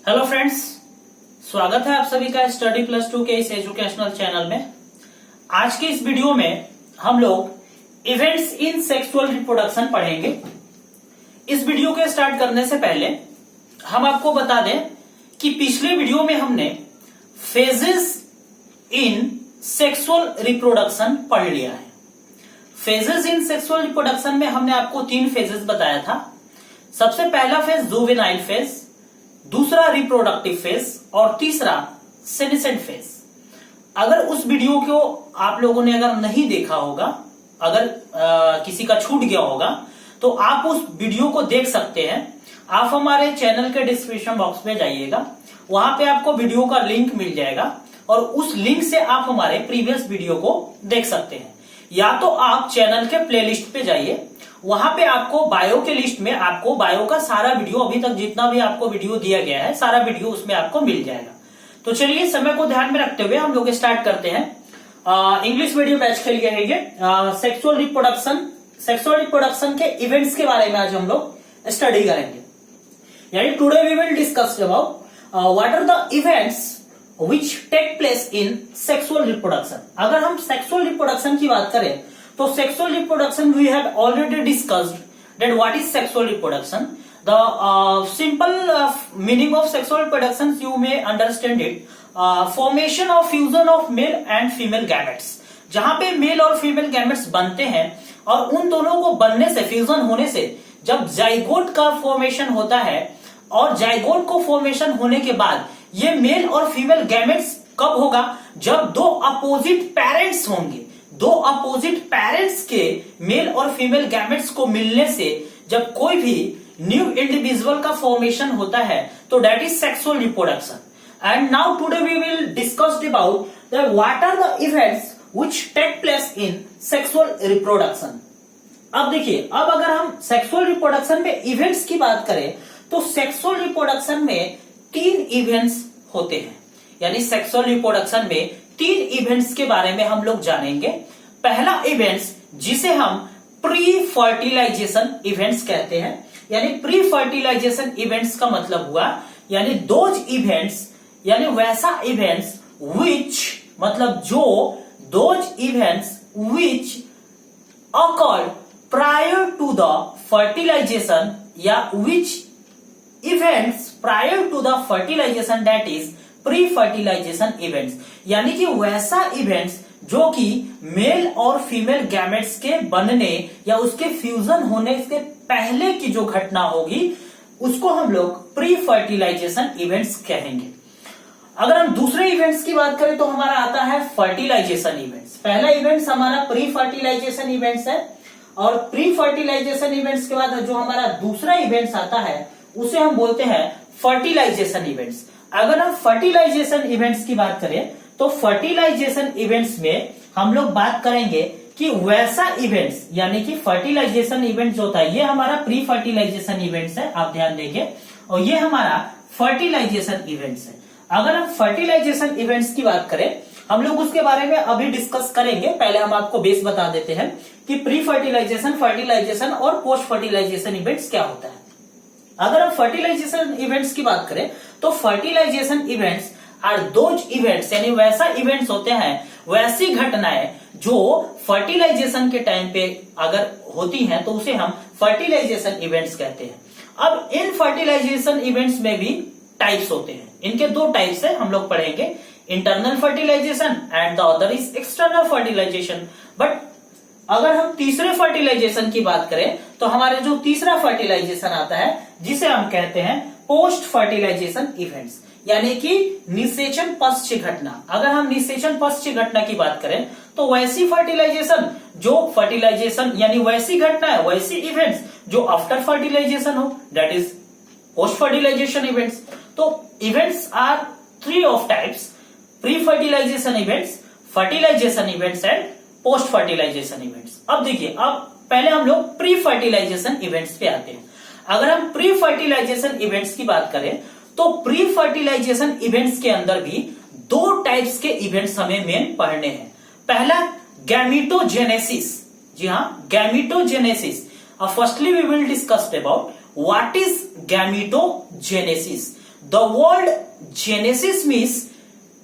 Hello friends, स्वागत है आप सभी का स्टडी प्लस 2 के इस एजुकेशनल चैनल में। आज के इस वीडियो में हम लोग इवेंट्स इन सेक्सुअल रिप्रोडक्शन पढ़ेंगे। इस वीडियो के स्टार्ट करने से पहले हम आपको बता दें कि पिछले वीडियो में हमने फेजेस इन सेक्सुअल रिप्रोडक्शन पढ़ लिया है। फेजेस इन सेक्सुअल रिप्रोडक्शन में हमने आपको 3 फेजेस बताया था। सबसे पहला फेज जुवेनाइल फेज, दूसरा रिप्रोडक्टिव फेज और तीसरा सेनेसेंट फेज। अगर उस वीडियो को आप लोगों ने अगर नहीं देखा होगा, अगर किसी का छूट गया होगा, तो आप उस वीडियो को देख सकते हैं। आप हमारे चैनल के डिस्क्रिप्शन बॉक्स में जाइएगा, वहां पे आपको वीडियो का लिंक मिल जाएगा और उस लिंक से आप हमारे प्रीवियस वीडियो को देख सकते हैं। या तो आप चैनल के प्लेलिस्ट पे जाइए, वहां पे आपको बायो के लिस्ट में आपको बायो का सारा वीडियो, अभी तक जितना भी आपको वीडियो दिया गया है, सारा वीडियो उसमें आपको मिल जाएगा। तो चलिए, समय को ध्यान में रखते हुए हम लोग स्टार्ट करते हैं। इंग्लिश मीडियम बैच के लिए है ये सेक्सुअल रिप्रोडक्शन के इवेंट्स के बारे में आज हम लोग स्टडी करेंगे। यानी today we will discuss about what are the events which take place in sexual reproduction. अगर हम सेक्सुअल रिप्रोडक्शन की बात करें तो sexual reproduction we have already discussed that what is sexual reproduction. The simple meaning of sexual reproduction you may understand it, formation और fusion of male and female gametes. जहां पे mail और female gametes बनते हैं और उन दोनों को बनने से, फ्यूजन होने से जब जाइगोट का फॉर्मेशन होता है, और जाइगोट को फॉर्मेशन होने के बाद ये मेल और फीमेल गैमेट्स कब होगा? जब दो अपोजिट पेरेंट्स होंगे। दो अपोजिट पेरेंट्स के मेल और फीमेल गैमेट्स को मिलने से जब कोई भी न्यू इंडिविजुअल का फॉर्मेशन होता है, तो that is sexual reproduction. And now today we will discuss about that what are the events which take place in sexual reproduction. अब देखिए, अब अगर हम सेक्सुअल रिप्रोडक्शन में इवेंट्स की बात करें तो सेक्सुअल रिप्रोडक्शन में 3 इवेंट्स होते हैं। यानी सेक्सुअल रिप्रोडक्शन में 3 इवेंट्स के बारे में हम लोग जानेंगे। पहला इवेंट्स जिसे हम प्री फर्टिलाइजेशन इवेंट्स कहते हैं। यानी प्री फर्टिलाइजेशन इवेंट्स का मतलब हुआ यानी दोज इवेंट्स, यानी वैसा इवेंट्स विच, मतलब जो those events which occurred prior to the fertilization, या which events prior to the fertilization, that is pre-fertilization events। यानी कि वैसा इवेंट्स जो कि मेल और फीमेल गैमेट्स के बनने या उसके फ्यूजन होने के पहले की जो घटना होगी, उसको हम लोग प्री फर्टिलाइजेशन इवेंट्स कहेंगे। अगर हम दूसरे इवेंट्स की बात करें तो हमारा आता है फर्टिलाइजेशन इवेंट्स। पहला इवेंट्स हमारा प्री फर्टिलाइजेशन इवेंट्स है, और प्री फर्टिलाइजेशन इवेंट्स के बाद जो हमारा दूसरा इवेंट्स आता है उसे हम बोलते हैं फर्टिलाइजेशन इवेंट्स। अगर हम फर्टिलाइजेशन इवेंट्स की बात करें तो फर्टिलाइजेशन इवेंट्स में हम लोग बात करेंगे कि वैसा इवेंट्स, यानी कि फर्टिलाइजेशन इवेंट जो होता है, ये हमारा प्री फर्टिलाइजेशन इवेंट्स है, आप ध्यान देंगे, और ये हमारा फर्टिलाइजेशन इवेंट्स है। अगर हम फर्टिलाइजेशन इवेंट्स की बात करें, हम लोग उसके बारे में अभी डिस्कस करेंगे। पहले हम आपको बेस बता देते हैं कि प्री फर्टिलाइजेशन, फर्टिलाइजेशन और पोस्ट फर्टिलाइजेशन इवेंट्स क्या होता है। अगर हम फर्टिलाइजेशन इवेंट्स की बात करें तो fertilization events are those events, यानी वैसा इवेंट्स होते हैं, वैसी घटनाएं जो फर्टिलाइजेशन के टाइम पे अगर होती हैं तो उसे हम फर्टिलाइजेशन इवेंट्स कहते हैं। अब इन फर्टिलाइजेशन इवेंट्स में भी टाइप्स होते हैं। इनके 2 टाइप्स है, हम लोग पढ़ेंगे, internal fertilization and the other is external fertilization. But अगर हम तीसरे फर्टिलाइजेशन की बात करें तो हमारे जो तीसरा फर्टिलाइजेशन आता है जिसे हम कहते हैं पोस्ट फर्टिलाइजेशन इवेंट्स, यानी कि निषेचन पश्चात घटना। अगर हम निषेचन पश्चात घटना की बात करें तो वैसी फर्टिलाइजेशन जो फर्टिलाइजेशन, यानी वैसी घटना है, वैसी इवेंट्स जो आफ्टर फर्टिलाइजेशन हो, that is post fertilisation events. तो events are 3 of types: pre fertilisation events, fertilisation events and post fertilisation events. अब देखिए, अब पहले हम लोग प्री फर्टिलाइजेशन इवेंट्स पे आते हैं। अगर हम प्री फर्टिलाइजेशन इवेंट्स की बात करें तो प्री फर्टिलाइजेशन इवेंट्स के अंदर भी 2 टाइप्स के इवेंट्स हमें मेन पढ़ने हैं। पहला गैमीटोजेनेसिस। जी हाँ, gametogenesis. Firstly we will discuss about what is gametogenesis. The word genesis means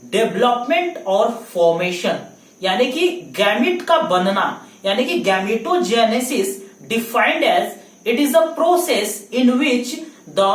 development और फॉर्मेशन, यानी कि गैमेट का बनना, यानी कि gametogenesis defined as it is a process in which the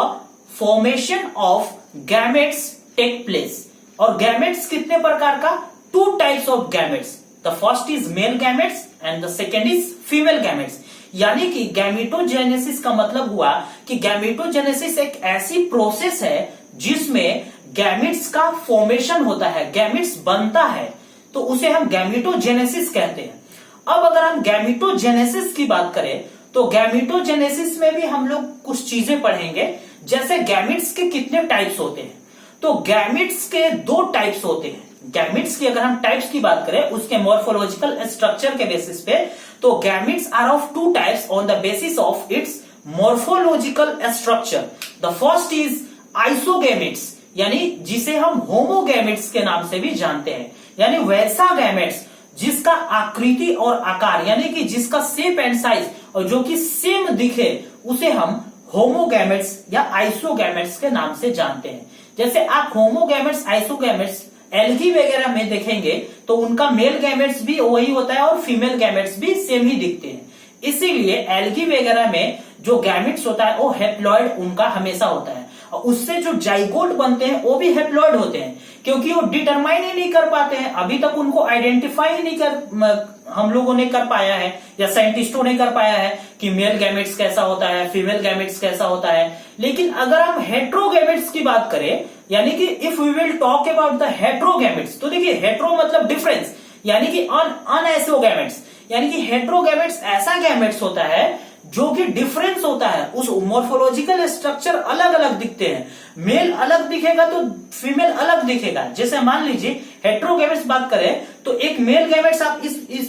formation of gametes take place. और gametes कितने प्रकार का? Two types of gametes, the first is male gametes and the second is female gametes. यानी कि gametogenesis का मतलब हुआ कि गैमेटोजेनेसिस एक ऐसी प्रोसेस है जिसमें गैमेट्स का फॉर्मेशन होता है, गैमेट्स बनता है, तो उसे हम गैमेटोजेनेसिस कहते हैं। अब अगर हम गैमेटोजेनेसिस की बात करें तो गैमेटोजेनेसिस में भी हम लोग कुछ चीजें पढ़ेंगे, जैसे गैमेट्स के कितने टाइप्स होते हैं। तो गैमेट्स के दो टाइप्स होते हैं। गैमेट्स की अगर हम टाइप्स की बात करें उसके मॉर्फोलॉजिकल स्ट्रक्चर के बेसिस पे, तो gametes are of two types on the basis of its morphological structure. The first is isogametes, यानी जिसे हम होमोगैमेट्स के नाम से भी जानते हैं, यानी वैसा गैमेट्स जिसका आकृति और आकार, यानी कि जिसका शेप एंड साइज और जो कि सेम दिखे, उसे हम होमोगैमेट्स या आइसोगैमेट्स के नाम से जानते हैं। जैसे आप होमोगैमेट्स, आइसोगैमेट्स एल्गी वगैरह में देखेंगे तो उनका मेल गैमेट्स भी वही होता है और फीमेल गैमेट्स भी सेम ही दिखते हैं। इसीलिए एल्गी वगैरह में जो गैमेट्स होता है वो हेप्लॉइड उनका हमेशा होता है, और उससे जो जाइगोट बनते हैं वो भी हेप्लॉइड होते हैं, क्योंकि वो डिटरमाइन ही नहीं कर पाते हैं, अभी तक उनको आइडेंटिफाई ही नहीं कर हम लोगों ने कर पाया है या साइंटिस्टों ने कर पाया है कि मेल गैमेट्स कैसा होता है, फीमेल गैमेट्स कैसा होता है। लेकिन अगर हम हेट्रोगैमेट्स की बात करें, यानी कि if we will talk about the heterogametes, तो देखिए हेट्रो मतलब डिफरेंस, यानी कि अनआइसोगैमेट्स, यानी कि हेट्रोगैमेट्स ऐसा गैमेट्स होता है जो कि डिफरेंस होता है, उस मॉर्फोलॉजिकल स्ट्रक्चर अलग अलग दिखते हैं, मेल अलग दिखेगा तो फीमेल अलग दिखेगा। जैसे मान लीजिए हेट्रोगैमेट्स बात करें तो एक मेल गैमेट्स आप इस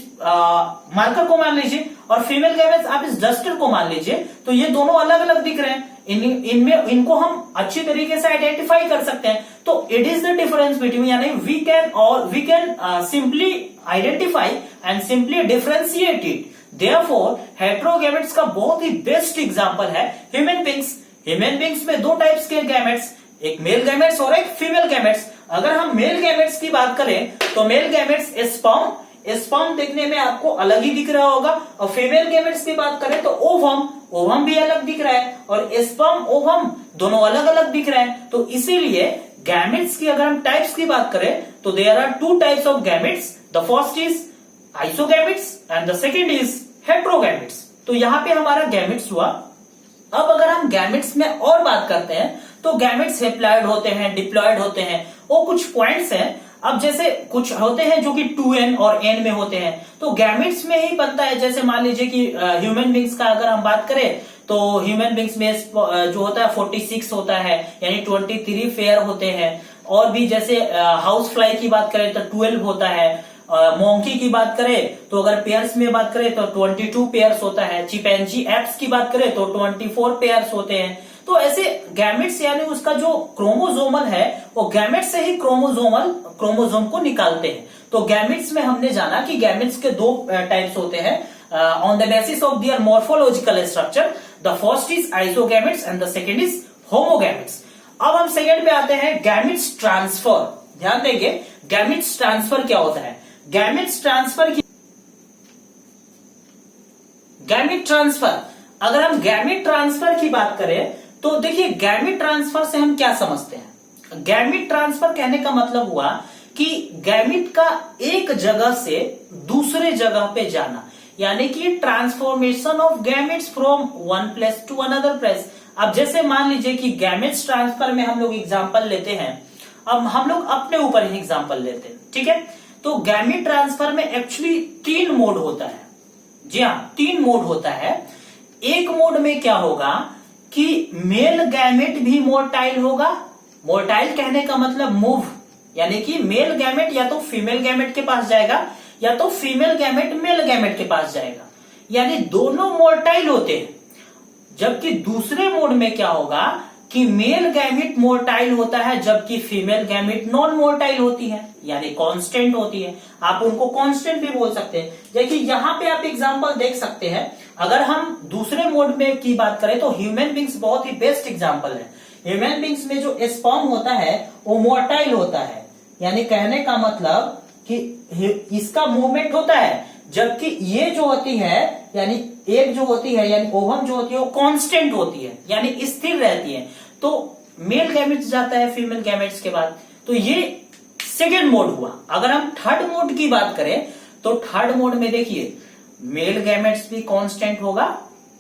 मार्कर को मान लीजिए और फीमेल गैमेट्स आप इस डस्टर को मान लीजिए, तो ये दोनों अलग अलग दिख रहे हैं, इनमें इनको हम अच्छी तरीके से आइडेंटिफाई कर सकते हैं। तो it is the difference between, यानी we can simply identify and simply differentiate it. Therefore, heterogametes का बहुत ही बेस्ट एग्जांपल है ह्यूमन बींग्स। ह्यूमन बींग्स में दो टाइप्स के गैमेट्स, एक मेल गैमेट्स और एक फीमेल गैमेट्स। अगर हम मेल गैमेट्स की बात करें तो मेल गैमेट्स स्पर्म देखने में आपको अलग ही दिख रहा होगा, और फीमेल गैमेट्स की बात करें तो ओवम भी अलग दिख रहा है, और स्पर्म ओवम दोनों अलग अलग दिख रहे हैं। तो इसीलिए गैमेट्स की अगर हम टाइप्स की बात करें तो there are two types of gametes, the first is isogametes and the second is heterogametes. तो यहां पे हमारा गैमेट्स हुआ। अब अगर हम गैमेट्स में और बात करते हैं तो गैमेट्स हेप्लॉइड होते हैं, डिप्लॉइड होते हैं, वो कुछ पॉइंट्स हैं। अब जैसे कुछ होते हैं जो कि 2n और n में होते हैं, तो गैमेट्स में ही बनता है। जैसे मान लीजिए कि ह्यूमन बींग्स का अगर हम बात करें तो ह्यूमन बींग्स में जो होता है 46 होता है, यानी 23 पेयर होते हैं। और भी जैसे हाउस फ्लाई की बात करें तो 12 होता है। मोंकी की बात करें तो अगर पेयर्स में बात करें तो 22 पेयर्स होता है। चिंपैंजी एप्स की बात करें तो 24 पेयर्स होते हैं। तो ऐसे गैमेट्स यानी उसका जो क्रोमोजोमल है वो गैमेट से ही क्रोमोजोम को निकालते हैं। तो गैमेट्स में हमने जाना कि गैमेट्स के दो टाइप्स होते हैं on the basis of their morphological structure. The first is isogametes and the second is homogametes. अब हम सेकेंड पे आते हैं गैमेट्स ट्रांसफर। ध्यान देंगे गैमेट्स ट्रांसफर क्या होता है। गैमेट ट्रांसफर अगर हम गैमेट ट्रांसफर की बात करें तो देखिए गैमेट ट्रांसफर से हम क्या समझते हैं। गैमेट ट्रांसफर कहने का मतलब हुआ कि गैमेट का एक जगह से दूसरे जगह पे जाना, यानी कि transformation of gametes from one place to another place. अब जैसे मान लीजिए कि गैमेट्स ट्रांसफर में हम लोग एग्जांपल लेते हैं, अब हम लोग अपने ऊपर ही एग्जांपल लेते हैं, ठीक है। तो गैमेट ट्रांसफर में एक्चुअली 3 मोड होता है। जी हाँ, 3 मोड होता है। एक मोड में क्या होगा कि मेल गैमेट भी मोटाइल होगा। मोटाइल कहने का मतलब मूव, यानी कि मेल गैमेट या तो फीमेल गैमेट के पास जाएगा या तो फीमेल गैमेट मेल गैमेट के पास जाएगा, यानी दोनों मोटाइल होते हैं। जबकि दूसरे मोड में क्या होगा कि मेल गैमेट मोटाइल होता है जबकि फीमेल गैमेट नॉन मोटाइल होती है, यानी कांस्टेंट होती है। आप उनको कांस्टेंट भी बोल सकते हैं। देखिए यहाँ पे आप एग्जांपल देख सकते हैं। अगर हम दूसरे मोड में की बात करें तो ह्यूमन बींग्स बहुत ही बेस्ट एग्जांपल है, ह्यूमन बींग्स में जो स्पर्म होता है वो मोटाइल होता है, यानी कहने का मतलब कि इसका मूवमेंट होता है, जबकि ये जो होती है यानी एग जो होती है यानी ओवम जो होती है वो कांस्टेंट होती है, यानी स्थिर रहती है। तो मेल गैमेट्स जाता है फीमेल गैमेट्स के बाद। तो ये सेकेंड मोड हुआ। अगर हम थर्ड मोड की बात करें तो थर्ड मोड में देखिए मेल गैमेट्स भी कांस्टेंट होगा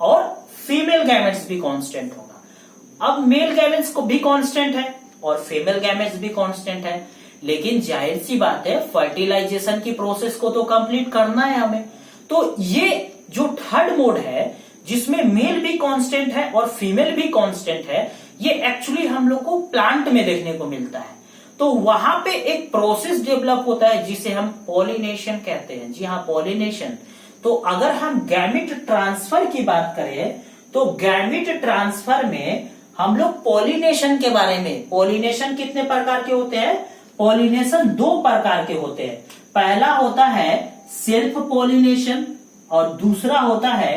और फीमेल गैमेट्स भी कांस्टेंट होगा। अब मेल गैमेट्स को भी कांस्टेंट है और फीमेल गैमेट्स भी कांस्टेंट है, लेकिन जाहिर सी बात है फर्टिलाइजेशन की प्रोसेस को तो कंप्लीट करना है हमें। तो ये जो थर्ड मोड है जिसमें मेल भी कांस्टेंट है और फीमेल भी कांस्टेंट है, ये एक्चुअली हम लोग को प्लांट में देखने को मिलता है। तो वहां पे एक प्रोसेस डेवलप होता है जिसे हम पॉलिनेशन कहते हैं। जी हाँ, पॉलिनेशन। तो अगर हम गैमेट ट्रांसफर की बात करें तो गैमेट ट्रांसफर में हम लोग पॉलिनेशन के बारे में, पॉलिनेशन कितने प्रकार के होते हैं? पॉलिनेशन दो प्रकार के होते हैं। पहला होता है सेल्फ पॉलिनेशन और दूसरा होता है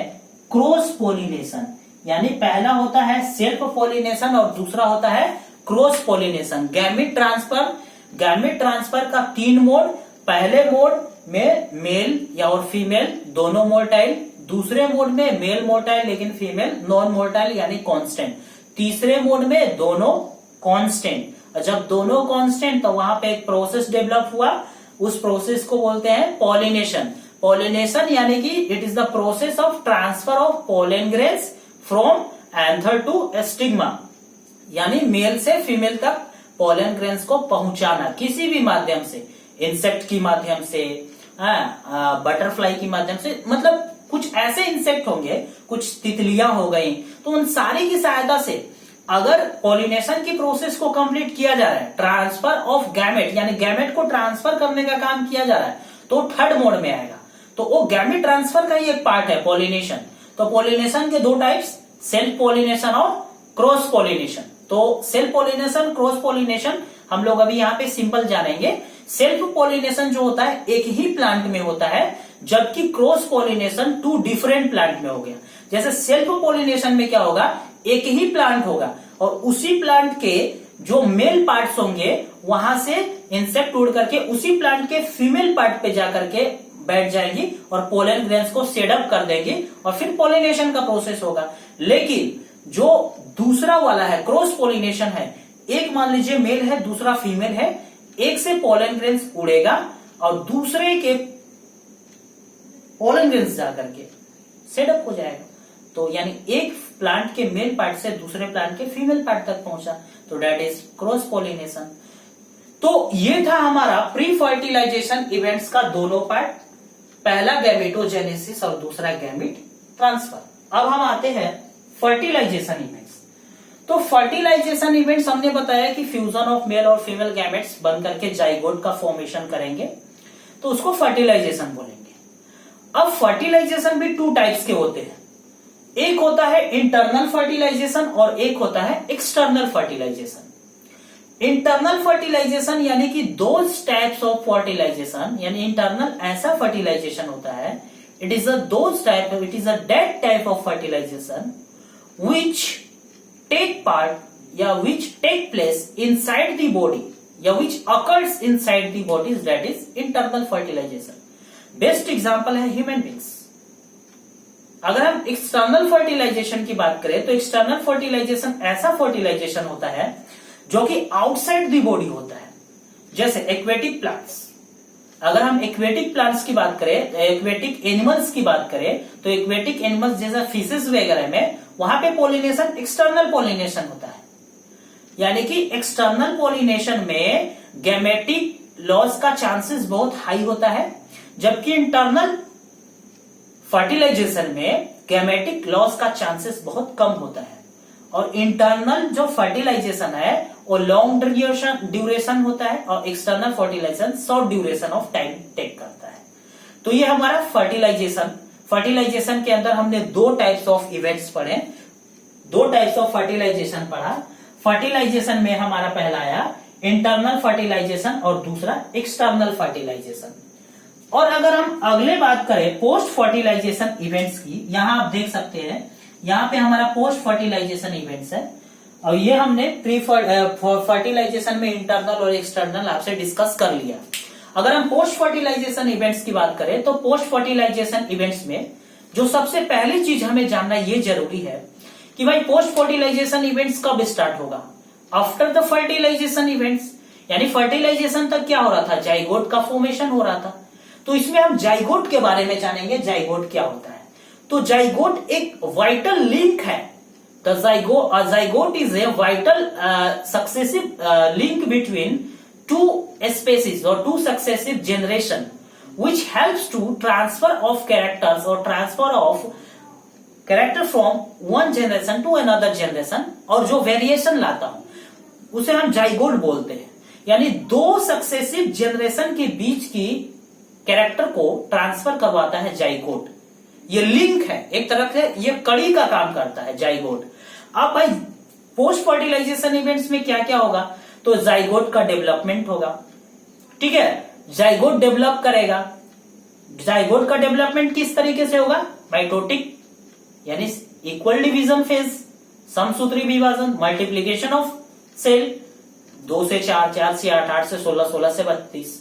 क्रॉस पॉलिनेशन। यानी पहला होता है सेल्फ पॉलिनेशन और दूसरा होता है क्रॉस पॉलिनेशन। गैमेट ट्रांसफर का 3 मोड। पहले मोड में मेल या और फीमेल दोनों मोटाइल, दूसरे मोड में मेल मोटाइल लेकिन फीमेल नॉन मोटाइल यानी कांस्टेंट, तीसरे मोड में दोनों कांस्टेंट। और जब दोनों कांस्टेंट तो वहां पे एक प्रोसेस डेवलप हुआ, उस प्रोसेस को बोलते हैं पॉलिनेशन। पॉलिनेशन यानी कि it is the process of transfer of pollen grains from anther to stigma, यानी मेल से फीमेल तक पोलन ग्रेन्स को पहुंचाना किसी भी माध्यम से, इंसेक्ट की माध्यम से, बटरफ्लाई की माध्यम से, मतलब कुछ ऐसे इंसेक्ट होंगे, कुछ तितलियां हो गई, तो उन सारी की सहायता से अगर पॉलिनेशन की प्रोसेस को कंप्लीट किया जा रहा है, ट्रांसफर ऑफ गैमेट यानी गैमेट को ट्रांसफर करने का काम किया जा रहा है, तो थर्ड मोड में आएगा। तो वो गैमेट ट्रांसफर का ही एक पार्ट है पॉलिनेशन। तो पॉलिनेशन के 2 टाइप्स, सेल्फ पॉलिनेशन और क्रॉस पॉलिनेशन। तो सेल्फ पॉलिनेशन, क्रॉस पॉलिनेशन हम लोग अभी यहाँ पे सिंपल जानेंगे। सेल्फ पॉलिनेशन जो होता है एक ही प्लांट में होता है, जबकि क्रॉस पॉलिनेशन 2 डिफरेंट प्लांट में हो गया। जैसे सेल्फ पॉलिनेशन में क्या होगा, एक ही प्लांट होगा और उसी प्लांट के जो मेल पार्ट्स होंगे वहां से इंसेक्ट उड़ करके उसी प्लांट के फीमेल पार्ट पे जाकर के बैठ जाएंगी और पोलन ग्रेन्स को सेडअप कर देंगे और फिर पॉलिनेशन का प्रोसेस होगा। लेकिन जो दूसरा वाला है क्रॉस पॉलिनेशन है, एक मान लीजिए मेल है दूसरा फीमेल है, एक से पोलन ग्रेन्स उड़ेगा और दूसरे के पोलन ग्रेन्स जाकर के सेटअप हो जाएगा। तो यानी एक प्लांट के मेल पार्ट से दूसरे प्लांट के फीमेल पार्ट तक पहुंचा, तो डेट इज क्रॉस पॉलिनेशन। तो ये था हमारा प्री फर्टिलाइजेशन इवेंट्स का दोनों पार्ट, पहला गैमेटोजेनेसिस और दूसरा गैमेट ट्रांसफर। अब हम आते हैं फर्टिलाइजेशन इवेंट्स। तो फर्टिलाइजेशन इवेंट्स हमने बताया कि फ्यूजन ऑफ मेल और फीमेल गैमेट्स बन करके जाइगोट का फॉर्मेशन करेंगे, तो उसको फर्टिलाइजेशन बोलेंगे। अब फर्टिलाइजेशन भी 2 टाइप्स के होते हैं, एक होता है इंटरनल फर्टिलाइजेशन और एक होता है एक्सटर्नल फर्टिलाइजेशन। इंटरनल फर्टिलाइजेशन यानी कि दोज टाइप्स ऑफ फर्टिलाइजेशन, यानी इंटरनल ऐसा फर्टिलाइजेशन होता है, it is a that type of fertilization which take part या which take place inside the body या which occurs inside the body, that is internal fertilization. Best example है human beings. अगर हम external fertilisation की बात करें तो external fertilisation ऐसा फर्टिलाइजेशन होता है जो कि आउटसाइड दी बॉडी होता है, जैसे एक्वेटिक प्लांट्स। अगर हम एक्वेटिक प्लांट्स की बात करें, एक्वेटिक एनिमल्स की बात करें, तो एक्वेटिक एनिमल्स जैसा फिशेस वगैरह में वहां पे पॉलिनेशन एक्सटर्नल पॉलिनेशन होता है, यानी कि एक्सटर्नल पॉलिनेशन में गैमेटिक लॉस का चांसेस बहुत हाई होता है, जबकि इंटरनल फर्टिलाइजेशन में गैमेटिक लॉस का चांसेस बहुत कम होता है। और इंटरनल जो फर्टिलाइजेशन है वो लॉन्ग ड्यूरेशन होता है और external fertilization short duration of time take करता है। तो ये हमारा फर्टिलाइजेशन के अंदर हमने 2 टाइप्स ऑफ इवेंट्स पढ़े, 2 टाइप्स ऑफ फर्टिलाइजेशन पढ़ा। फर्टिलाइजेशन में हमारा पहला आया इंटरनल फर्टिलाइजेशन और दूसरा एक्सटर्नल फर्टिलाइजेशन। और अगर हम अगले बात करें पोस्ट फर्टिलाइजेशन इवेंट्स की, यहां आप देख सकते हैं, यहां पे हमारा पोस्ट फर्टिलाइजेशन इवेंट्स है। और ये हमने प्री फर्टिलाइजेशन में इंटरनल और एक्सटर्नल आपसे डिस्कस कर लिया। अगर हम पोस्ट फर्टिलाइजेशन इवेंट्स की बात करें तो पोस्ट फर्टिलाइजेशन इवेंट्स में जो सबसे पहली चीज हमें जानना ये जरूरी है कि भाई पोस्ट फर्टिलाइजेशन इवेंट्स कब स्टार्ट होगा। आफ्टर द फर्टिलाइजेशन इवेंट्स, यानी फर्टिलाइजेशन तक क्या हो रहा था, जाइगोट का फॉर्मेशन हो रहा था। तो इसमें हम जाइगोट के बारे में जानेंगे, जाइगोट क्या होता है। तो जाइगोट एक वाइटल लिंक है। The zygote is a vital successive link between two species or two successive generation which helps to transfer of characters or transfer of character from one generation to another generation, और जो variation लाता हूं उसे हम zygote बोलते हैं। यानी दो सक्सेसिव जनरेशन के बीच की कैरेक्टर को ट्रांसफर करवाता है जाइगोट। ये लिंक है, एक तरह से ये कड़ी का काम करता है जाइगोट। अब भाई पोस्ट फर्टिलाइजेशन इवेंट्स में क्या क्या होगा, तो जाइगोट का डेवलपमेंट होगा, ठीक है। जाइगोट डेवलप करेगा। जाइगोट का डेवलपमेंट किस तरीके से होगा, माइटोटिक यानी इक्वल डिवीजन फेज, समसूत्री विभाजन, मल्टीप्लीकेशन ऑफ सेल, 2 से 4, 4 से 8, 8 से 16, 16 से 32।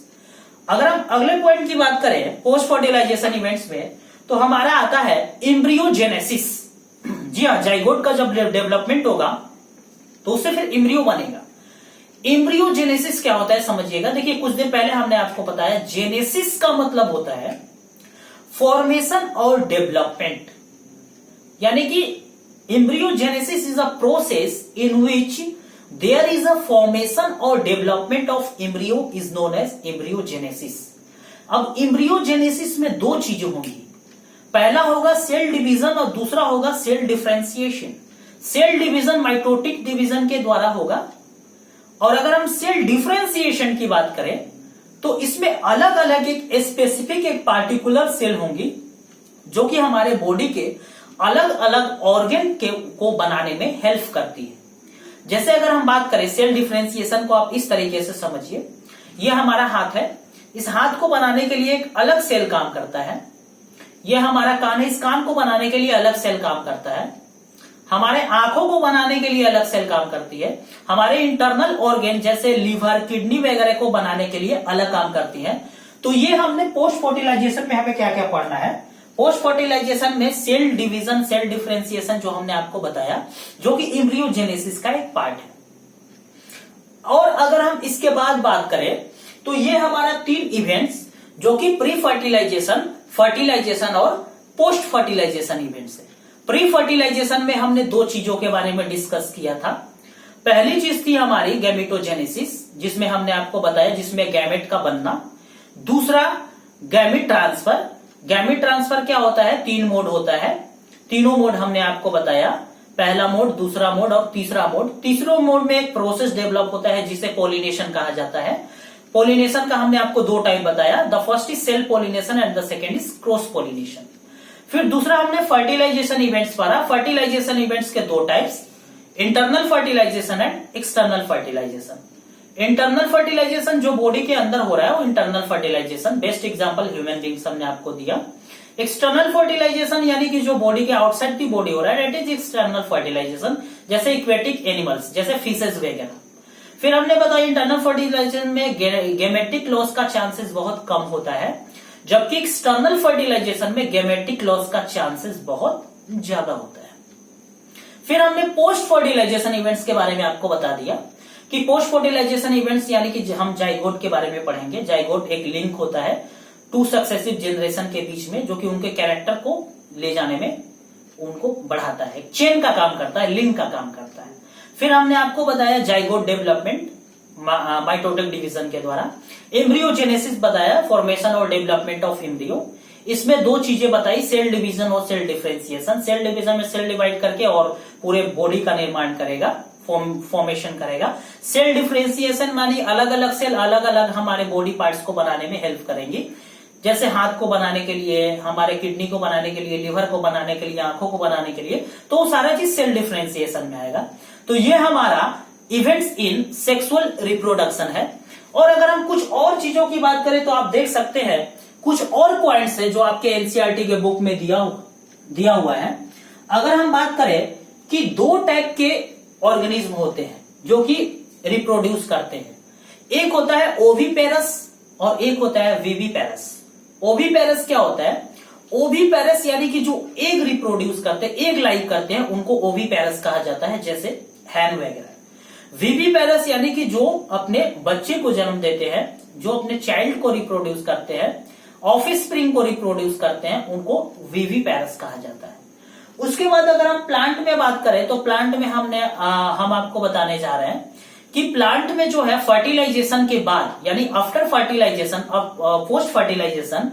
अगर हम अगले पॉइंट की बात करें पोस्ट फर्टिलाइजेशन इवेंट्स में, तो हमारा आता है एम्ब्रियोजेनेसिस। जी हाँ, जाइगोट का जब डेवलपमेंट होगा तो उससे फिर एम्ब्रियो बनेगा। एम्ब्रियोजेनेसिस क्या होता है समझिएगा। देखिए कुछ दिन पहले हमने आपको बताया जेनेसिस का मतलब होता है फॉर्मेशन और डेवलपमेंट, यानी कि embryogenesis is a process in which there is a formation और development of embryo is known as embryogenesis. अब एम्ब्रियोजेनेसिस में दो चीजें होंगी, पहला होगा सेल डिवीजन और दूसरा होगा cell differentiation. Cell division mitotic division के द्वारा होगा, और अगर हम सेल डिफरेंशिएशन की बात करें तो इसमें अलग अलग एक स्पेसिफिक एक पार्टिकुलर सेल होंगी जो कि हमारे बॉडी के अलग अलग ऑर्गन को बनाने में हेल्प करती है। जैसे अगर हम बात करें सेल डिफरेंशिएशन को, आप इस तरीके से समझिए, ये हमारा हाथ है, इस हाथ को बनाने के लिए एक अलग सेल काम करता है। ये हमारा कान है, इस कान को बनाने के लिए अलग सेल काम करता है। हमारे आंखों को बनाने के लिए अलग सेल काम करती है। हमारे इंटरनल ऑर्गन जैसे लीवर, किडनी वगैरह को बनाने के लिए अलग काम करती है। तो ये हमने पोस्ट फर्टिलाइजेशन में हमें क्या क्या पढ़ना है। पोस्ट फर्टिलाइजेशन में सेल डिवीजन, सेल डिफरेंशिएशन जो हमने आपको बताया, जो कि एम्ब्रियोजेनेसिस का एक पार्ट है। और अगर हम इसके बाद बात करें तो ये हमारा 3 इवेंट्स जो कि प्री फर्टिलाइजेशन, फर्टिलाइजेशन और पोस्ट फर्टिलाइजेशन इवेंट्स है। प्री फर्टिलाइजेशन में हमने 2 चीजों के बारे में डिस्कस किया था। पहली चीज थी हमारी गैमेटोजेनेसिस, जिसमें हमने आपको बताया जिसमें गैमेट का बनना। दूसरा गैमेट ट्रांसफर। गैमेट ट्रांसफर क्या होता है, 3 मोड होता है। तीनों मोड हमने आपको बताया, पहला मोड, दूसरा मोड और तीसरा मोड। तीसरे मोड में एक प्रोसेस डेवलप होता है जिसे पोलिनेशन कहा जाता है। पोलिनेशन का हमने आपको 2 टाइप बताया, the first is self pollination and the second is cross pollination. फिर दूसरा हमने फर्टिलाइजेशन इवेंट्स पढ़ा। फर्टिलाइजेशन इवेंट्स के 2 types, internal fertilization and external fertilization. Internal fertilization जो बॉडी के अंदर हो रहा है वो internal fertilization, best example human beings हमने आपको दिया। एक्सटर्नल फर्टिलाइजेशन यानी कि जो बॉडी के आउटसाइड की बॉडी हो रहा है, दैट इज एक्सटर्नल फर्टिलाइजेशन, जैसे इक्वेटिक एनिमल्स जैसे फिशेस वगैरह। फिर हमने बताया इंटरनल फर्टिलाइजेशन में गेमेटिक लॉस का चांसेस बहुत कम होता है, जबकि एक्सटर्नल फर्टिलाइजेशन में गेमेटिक लॉस का चांसेस बहुत ज्यादा होता है। फिर हमने पोस्ट फर्टिलाइजेशन इवेंट्स के बारे में आपको बता दिया कि पोस्ट फर्टिलाइजेशन इवेंट्स यानी कि हम जाइगोट के बारे में पढ़ेंगे। जाइगोट एक लिंक होता है 2 सक्सेसिव जनरेशन के बीच में, जो कि उनके कैरेक्टर को ले जाने में उनको बढ़ाता है, चेन का काम करता है, लिंक का काम करता है। फिर हमने आपको बताया जाइगोट डेवलपमेंट माइटोटिक डिवीजन के द्वारा। एम्ब्रियोजेनेसिस बताया, फॉर्मेशन और डेवलपमेंट ऑफ एम्ब्रियो। इसमें 2 चीजें बताई, सेल डिवीजन और सेल डिफरेंशिएशन। सेल डिवीजन में सेल डिवाइड करके और पूरे बॉडी का निर्माण करेगा, फॉर्मेशन करेगा। सेल डिफरेंशिएशन मानी अलग अलग सेल अलग अलग हमारे बॉडी पार्ट्स को बनाने में हेल्प करेंगी, जैसे हाथ को बनाने के लिए, हमारे किडनी को बनाने के लिए, लिवर को बनाने के लिए, आंखों को बनाने के लिए, तो सारा चीज सेल डिफरेंशिएशन में आएगा। तो ये हमारा इवेंट्स इन सेक्सुअल रिप्रोडक्शन है। और अगर हम कुछ और चीजों की बात करें तो आप देख सकते हैं कुछ और पॉइंट्स है जो आपके एनसीईआरटी के बुक में दिया हुआ है। अगर हम बात करें कि 2 टाइप के ऑर्गेनिज्म होते हैं जो कि रिप्रोड्यूस करते हैं। एक होता है ओविपेरस और एक होता है विविपेरस। ओविपेरस क्या होता है? ओविपेरस यानी कि जो एग रिप्रोड्यूस करते हैं, एग लाइव करते हैं, उनको ओविपेरस कहा जाता है, जैसे हैन वगैरह। विविपेरस यानी कि जो अपने बच्चे को जन्म देते हैं, जो अपने चाइल्ड को रिप्रोड्यूस करते हैं, ऑफस्प्रिंग को रिप्रोड्यूस करते हैं, उनको विविपेरस कहा जाता है। उसके बाद अगर हम प्लांट में बात करें तो प्लांट में हम आपको बताने जा रहे हैं कि प्लांट में जो है फर्टिलाइजेशन के बाद यानी आफ्टर फर्टिलाइजेशन और पोस्ट फर्टिलाइजेशन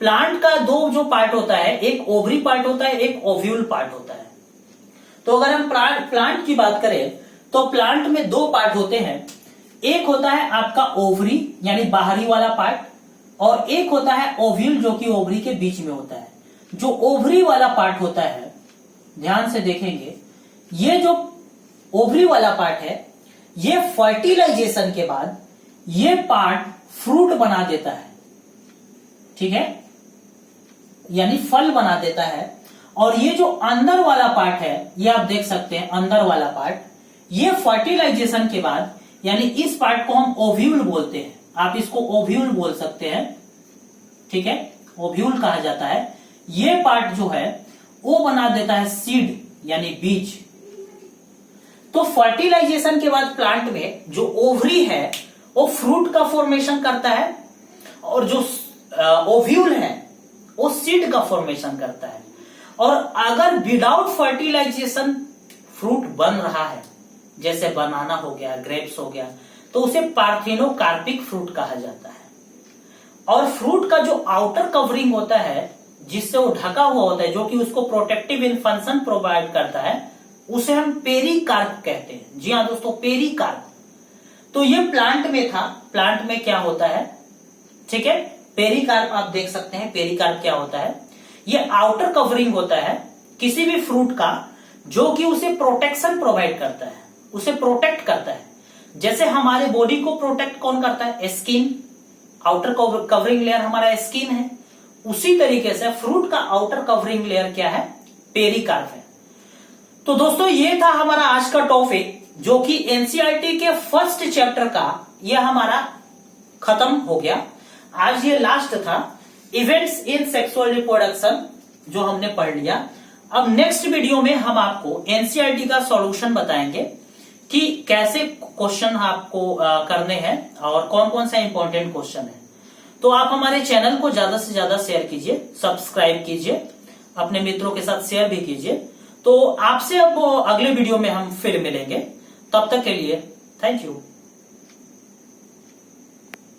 प्लांट का दो जो पार्ट होता है, एक ओवरी पार्ट होता है, एक ओव्यूल पार्ट होता है। तो अगर हम प्लांट की बात करें तो प्लांट में दो पार्ट होते हैं। एक होता है आपका ओवरी यानी बाहरी वाला पार्ट, और एक होता है ओव्यूल जो कि ओवरी के बीच में होता है। जो ओवरी वाला पार्ट होता है, ध्यान से देखेंगे, ये जो ओवरी वाला पार्ट है, ये फर्टिलाइजेशन के बाद ये पार्ट फ्रूट बना देता है, ठीक है, यानी फल बना देता है। और ये जो अंदर वाला पार्ट है, ये आप देख सकते हैं, अंदर वाला पार्ट, ये फर्टिलाइजेशन के बाद यानी इस पार्ट को हम ओव्यूल बोलते हैं। आप इसको ओव्यूल बोल सकते हैं, ठीक है, ओव्यूल कहा जाता है। ये पार्ट जो है वो बना देता है सीड यानी बीज। तो फर्टिलाइजेशन के बाद प्लांट में जो ओवरी है वो फ्रूट का फॉर्मेशन करता है, और जो ओव्यूल है वो सीड का फॉर्मेशन करता है। और अगर विदाउट फर्टिलाइजेशन फ्रूट बन रहा है, जैसे बनाना हो गया, ग्रेप्स हो गया, तो उसे पार्थेनोकार्पिक फ्रूट कहा जाता है। और फ्रूट का जो आउटर कवरिंग होता है, जिससे वो ढका हुआ होता है, जो कि उसको प्रोटेक्टिव इन फंक्शन प्रोवाइड करता है, उसे हम पेरिकार्प कहते हैं। जी हाँ दोस्तों, पेरिकार्प। तो ये प्लांट में था। प्लांट में क्या होता है, ठीक है, पेरिकार्प आप देख सकते हैं। पेरिकार्प क्या होता है? ये आउटर कवरिंग होता है किसी भी फ्रूट का, जो कि उसे प्रोटेक्शन प्रोवाइड करता है, उसे प्रोटेक्ट करता है। जैसे हमारे बॉडी को प्रोटेक्ट कौन करता है? स्किन। आउटर कवरिंग लेयर हमारा स्किन है। उसी तरीके से फ्रूट का आउटर कवरिंग लेयर क्या है? पेरिकार्प है। तो दोस्तों ये था हमारा आज का टॉपिक, जो कि एनसीईआरटी के फर्स्ट चैप्टर का ये हमारा खत्म हो गया। आज ये लास्ट था, इवेंट्स इन सेक्सुअल रिप्रोडक्शन, जो हमने पढ़ लिया। अब नेक्स्ट वीडियो में हम आपको एनसीईआरटी का सॉल्यूशन बताएंगे कि कैसे क्वेश्चन आपको करने हैं और कौन कौन सा इंपॉर्टेंट क्वेश्चन है। तो आप हमारे चैनल को ज्यादा से ज्यादा शेयर कीजिए, सब्सक्राइब कीजिए, अपने मित्रों के साथ शेयर भी कीजिए। तो आपसे अब अगले वीडियो में हम फिर मिलेंगे। तब तक के लिए थैंक यू।